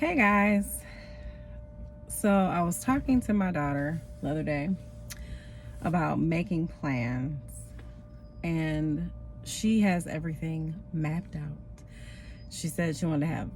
Hey guys. So I was talking to my daughter the other day about making plans, and she has everything mapped out. She said she wanted to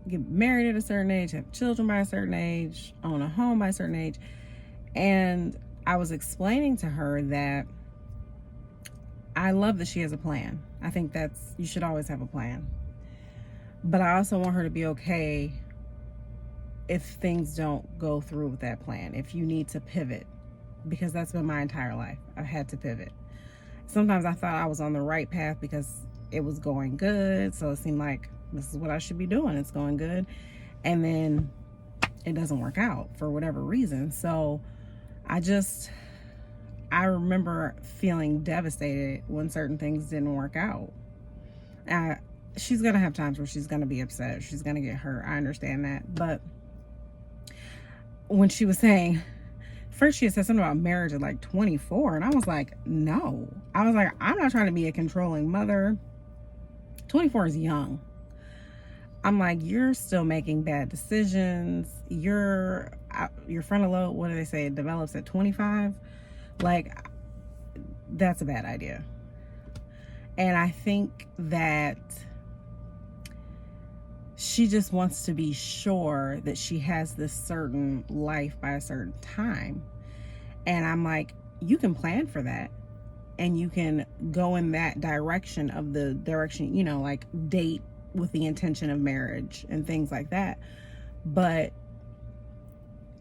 get married at a certain age, have children by a certain age, own a home by a certain age. And I was explaining to her that I love that she has a plan. I think you should always have a plan. But I also want her to be okay if things don't go through with that plan, if you need to pivot, because that's been my entire life. I've had to pivot. Sometimes I thought I was on the right path because it was going good, so it seemed like this is what I should be doing. It's going good. And then it doesn't work out for whatever reason. So I remember feeling devastated when certain things didn't work out. She's going to have times where she's going to be upset. She's going to get hurt. I understand that. But when she was saying, first she had said something about marriage at like 24, and I was like, no. I was like, I'm not trying to be a controlling mother. 24 is young. I'm like, you're still making bad decisions. Your frontal lobe, what do they say, it develops at 25? Like, that's a bad idea. And I think that she just wants to be sure that she has this certain life by a certain time. And I'm like, you can plan for that. And you can go in that direction of the direction, like date with the intention of marriage and things like that. But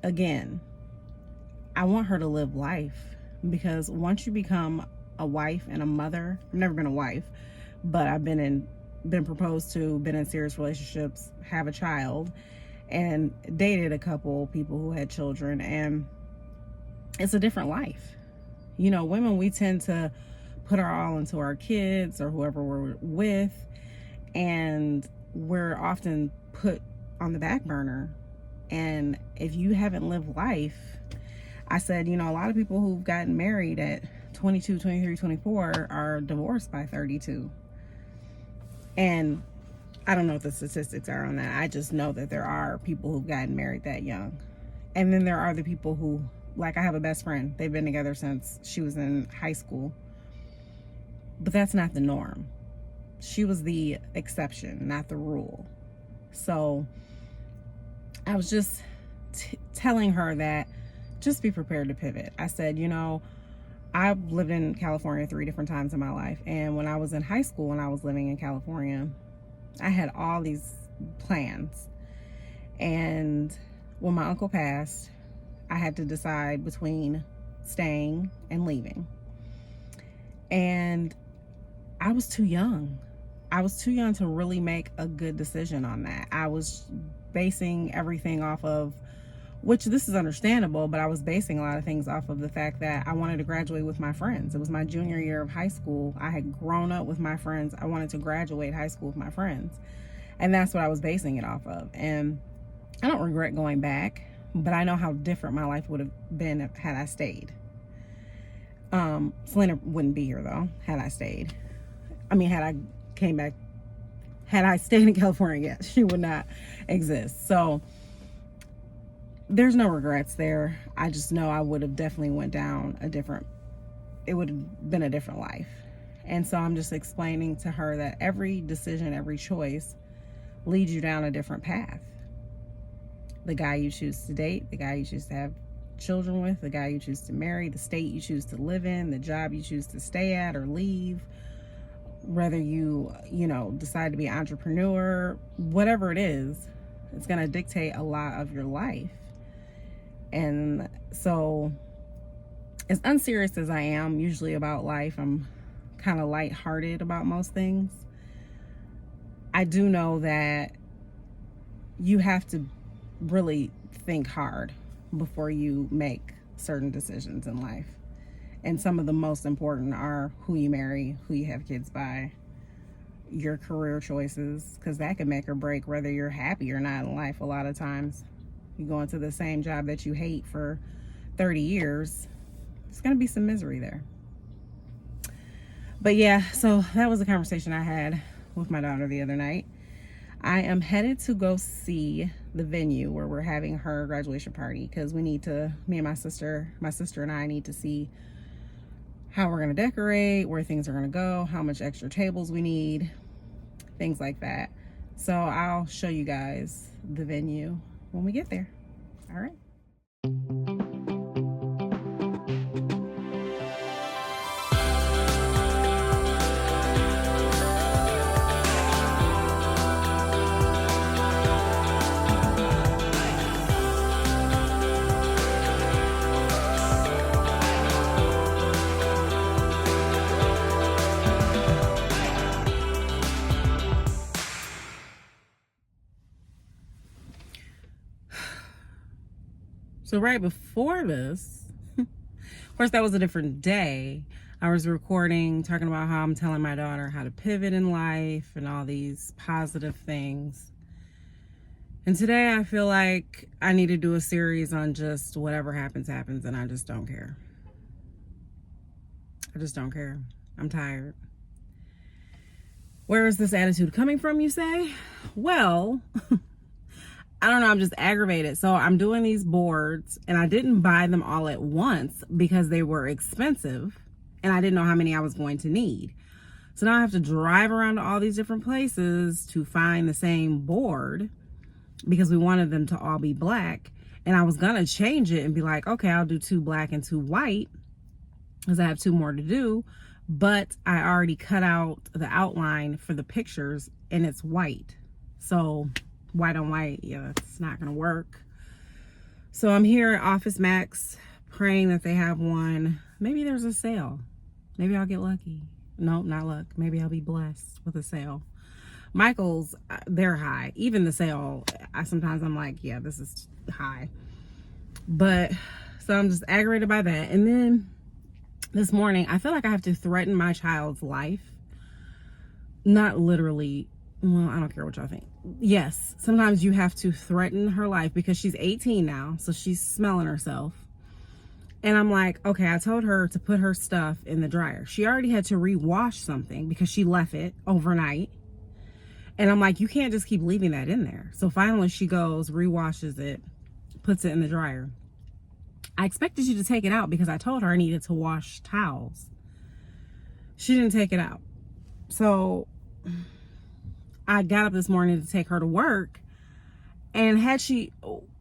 again, I want her to live life, because once you become a wife and a mother, I've never been a wife, but I've been proposed to, been in serious relationships, have a child, and dated a couple people who had children, and it's a different life. Women, we tend to put our all into our kids or whoever we're with, and we're often put on the back burner. And if you haven't lived life, I said, a lot of people who've gotten married at 22, 23, 24 are divorced by 32. And I don't know what the statistics are on that. I just know that there are people who've gotten married that young. And then there are the people who, like, I have a best friend. They've been together since she was in high school. But that's not the norm. She was the exception, not the rule. So I was just telling her that just be prepared to pivot. I said, I've lived in California 3 different times in my life. And when I was in high school, when I was living in California, I had all these plans. And when my uncle passed, I had to decide between staying and leaving. And I was too young. I was too young to really make a good decision on that. I was basing everything off of, which this is understandable, but I was basing a lot of things off of the fact that I wanted to graduate with my friends. It was my junior year of high school. I had grown up with my friends. I wanted to graduate high school with my friends. And that's what I was basing it off of. And I don't regret going back, but I know how different my life would have been had I stayed. Selena wouldn't be here though, had I stayed. Had I came back, had I stayed in California, yes, she would not exist. So there's no regrets there. I just know I would have definitely went down it would have been a different life. And so I'm just explaining to her that every decision, every choice leads you down a different path. The guy you choose to date, the guy you choose to have children with, the guy you choose to marry, the state you choose to live in, the job you choose to stay at or leave, whether you decide to be an entrepreneur, whatever it is, it's going to dictate a lot of your life. And so, as unserious as I am usually about life, I'm kind of lighthearted about most things. I do know that you have to really think hard before you make certain decisions in life. And some of the most important are who you marry, who you have kids by, your career choices, because that can make or break whether you're happy or not in life. A lot of times you go into the same job that you hate for 30 years, it's going to be some misery there. But yeah, so that was a conversation I had with my daughter the other night. I am headed to go see the venue where we're having her graduation party, because we need to, me and my sister and I need to see how we're going to decorate, where things are going to go, how much extra tables we need, things like that. So I'll show you guys the venue when we get there. All right. So right before this, of course, that was a different day. I was recording, talking about how I'm telling my daughter how to pivot in life and all these positive things. And today I feel like I need to do a series on just whatever happens, happens, and I just don't care. I just don't care. I'm tired. Where is this attitude coming from, you say? Well, I don't know, I'm just aggravated. So I'm doing these boards, and I didn't buy them all at once because they were expensive and I didn't know how many I was going to need. So now I have to drive around to all these different places to find the same board because we wanted them to all be black. And I was gonna change it and be like, okay, I'll do 2 black and 2 white because I have 2 more to do. But I already cut out the outline for the pictures and it's white. So white on white, yeah, it's not gonna work. So I'm here at Office Max praying that they have one. Maybe there's a sale. Maybe I'll get lucky. Nope, not luck. Maybe I'll be blessed with a sale. Michael's, they're high. Even the sale, sometimes I'm like, yeah, this is high. But so I'm just aggravated by that. And then this morning, I feel like I have to threaten my child's life. Not literally. Well, I don't care what y'all think. Yes, sometimes you have to threaten her life because she's 18 now, so she's smelling herself. And I'm like, okay, I told her to put her stuff in the dryer. She already had to rewash something because she left it overnight. And I'm like, you can't just keep leaving that in there. So finally she goes, rewashes it, puts it in the dryer. I expected you to take it out because I told her I needed to wash towels. She didn't take it out. So I got up this morning to take her to work, and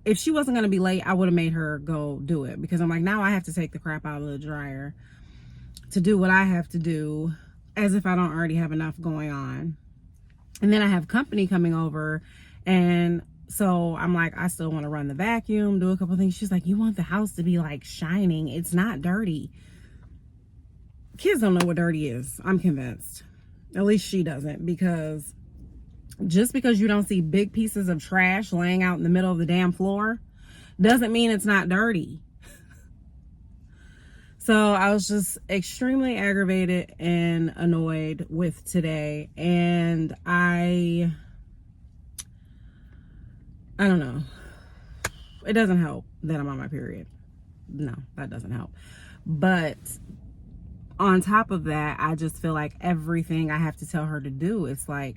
if she wasn't going to be late, I would have made her go do it, because I'm like, now I have to take the crap out of the dryer to do what I have to do, as if I don't already have enough going on. And then I have company coming over, and so I'm like, I still want to run the vacuum, do a couple things. She's like, you want the house to be like shining. It's not dirty. Kids don't know what dirty is. I'm convinced. At least she doesn't, because just because you don't see big pieces of trash laying out in the middle of the damn floor doesn't mean it's not dirty. So I was just extremely aggravated and annoyed with today. And I don't know. It doesn't help that I'm on my period. No, that doesn't help. But on top of that, I just feel like everything I have to tell her to do, it's like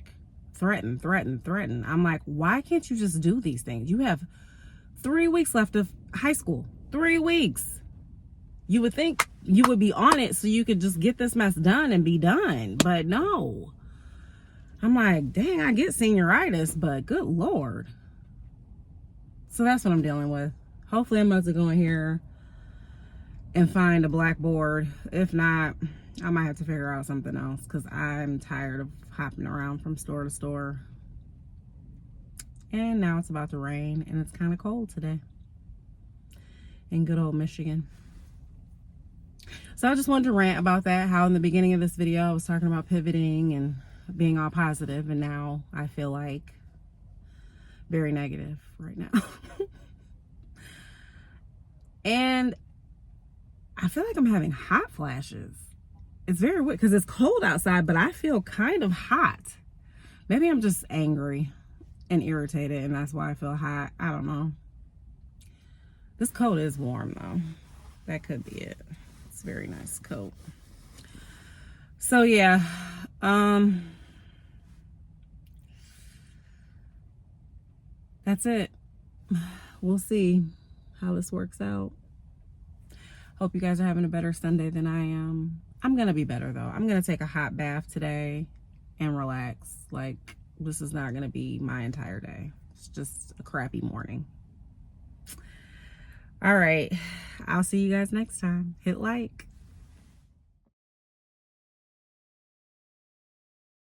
threaten. I'm like, why can't you just do these things? You have 3 weeks left of high school. 3 weeks. You would think you would be on it so you could just get this mess done and be done. But no. I'm like, dang, I get senioritis, but good Lord. So that's what I'm dealing with. Hopefully I'm about to go in here and find a blackboard. If not, I might have to figure out something else, because I'm tired of hopping around from store to store. And now it's about to rain, and it's kind of cold today in good old Michigan. So I just wanted to rant about that, how in the beginning of this video I was talking about pivoting and being all positive, and now I feel like very negative right now. And I feel like I'm having hot flashes. It's very weird because it's cold outside, but I feel kind of hot. Maybe I'm just angry and irritated, and that's why I feel hot. I don't know. This coat is warm though. That could be it. It's a very nice coat. So yeah, that's it. We'll see how this works out. Hope you guys are having a better Sunday than I am. I'm gonna be better though. I'm gonna take a hot bath today and relax. Like, this is not gonna be my entire day. It's just a crappy morning. All right, I'll see you guys next time. Hit like.